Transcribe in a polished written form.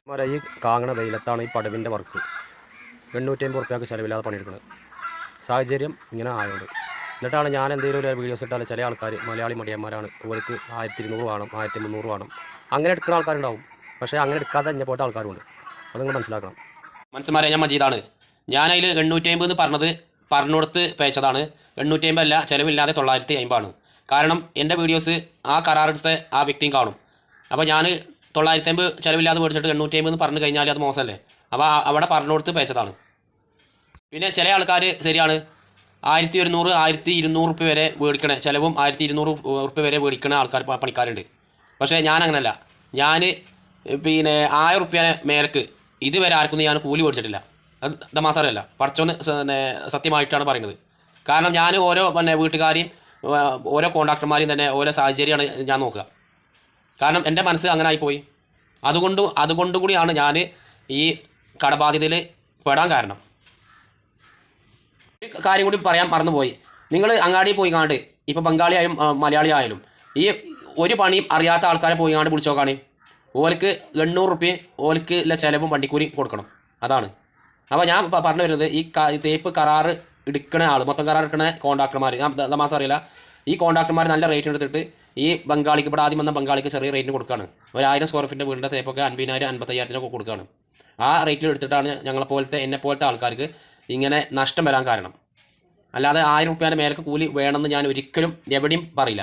ഈ കാങ്ങണ വെയിലത്താണ് ഈ പടവിൻ്റെ വർക്ക് 850 റുപ്യക്ക് ചിലവില്ലാതെ പണിയെടുക്കുന്നത്. സാഹചര്യം ഇങ്ങനെ ആയതുകൊണ്ട് എന്നിട്ടാണ് ഞാൻ എന്തെങ്കിലും ഒരു വീഡിയോസ് ഇട്ടാൽ ചില ആൾക്കാർ മലയാളി മടിയന്മാരാണ്, അവർക്ക് 1200 വേണം, 1300 വേണം, അങ്ങനെ എടുക്കുന്ന ആൾക്കാരുണ്ടാവും. പക്ഷേ അങ്ങനെ എടുക്കാതെ തന്നെ പോയിട്ട് ആൾക്കാരുണ്ട്. അത് നിങ്ങൾ മനസ്സിലാക്കണം. മനസ്സുമാരെ, ഞാൻ മജീദാണ്. ഞാനതിൽ 850 എന്ന് പറഞ്ഞുകൊടുത്ത് പേച്ചതാണ്. 850 അല്ല, ചിലവില്ലാതെ 950 ആണ്. കാരണം എൻ്റെ വീഡിയോസ് ആ കരാറെടുത്ത ആ വ്യക്തിയും കാണും. അപ്പോൾ ഞാൻ 950 ചിലവില്ലാതെ മേടിച്ചിട്ട് 850 എന്ന് പറഞ്ഞു കഴിഞ്ഞാൽ അത് മോശമല്ലേ? അപ്പോൾ അവിടെ പറഞ്ഞുകൊടുത്ത് പേച്ചതാണ്. പിന്നെ ചില ആൾക്കാർ ശരിയാണ് 1100 1200 റുപ്യ വരെ മേടിക്കണേ, ചിലവും 1200 റുപ്യ വരെ മേടിക്കണ പണിക്കാരുണ്ട്. പക്ഷേ ഞാൻ അങ്ങനെയല്ല. ഞാൻ പിന്നെ 1000 റുപ്യ മേലക്ക് ഇതുവരെ ആർക്കൊന്നും ഞാൻ കൂലി മേടിച്ചിട്ടില്ല. അത് തമാസല്ല, പടച്ചോന്ന് സത്യമായിട്ടാണ് പറയുന്നത്. കാരണം ഞാൻ ഓരോ വീട്ടുകാരെയും ഓരോ കോൺട്രാക്ടർമാരെയും തന്നെ ഓരോ സാഹചര്യമാണ് ഞാൻ നോക്കുക. കാരണം എൻ്റെ മനസ്സ് അങ്ങനെ ആയിപ്പോയി. അതുകൊണ്ടും കൂടിയാണ് ഞാൻ ഈ കടബാധ്യതയിൽ പെടാൻ കാരണം. ഒരു കാര്യം കൂടി പറയാൻ മറന്നുപോയി. നിങ്ങൾ അങ്ങാടി പോയി കാണ്ട് ഇപ്പോൾ ബംഗാളി ആയാലും മലയാളി ആയാലും ഈ ഒരു പണിയും അറിയാത്ത ആൾക്കാരെ പോയി കാണ്ട് വിളിച്ചു നോക്കുകയാണ്. ഓർക്ക് 800 റുപ്യ ഓർക്ക് ഉള്ള ചിലവും വണ്ടിക്കൂലി കൊടുക്കണം. അതാണ്. അപ്പോൾ ഞാൻ പറഞ്ഞു വരുന്നത്, ഈ തേപ്പ് കരാറ് എടുക്കുന്ന ആൾ, മൊത്തം കരാർ എടുക്കുന്ന കോൺട്രാക്ടർമാർ, ഞാൻ തമാസം അറിയില്ല, ഈ കോൺട്രാക്ടർമാർ നല്ല റേറ്റിന് എടുത്തിട്ട് ഈ ബംഗാളിക്ക്, ഇവിടെ ആദ്യം വന്ന ബംഗാളിക്ക് ചെറിയ റേറ്റിന് കൊടുക്കുകയാണ്. 1000 സ്ക്വയർ ഫീറ്റിൻ്റെ വീടിൻ്റെ തേപ്പൊക്കെ 50,000 55,000 കൊടുക്കുകയാണ്. ആ റേറ്റിൽ എടുത്തിട്ടാണ് എന്നെപ്പോലത്തെ ആൾക്കാർക്ക് ഇങ്ങനെ നഷ്ടം വരാൻ കാരണം. അല്ലാതെ 1000 റുപ്യേൻ്റെ മേലേക്ക് കൂലി വേണമെന്ന് ഞാൻ ഒരിക്കലും എവിടെയും പറയില്ല.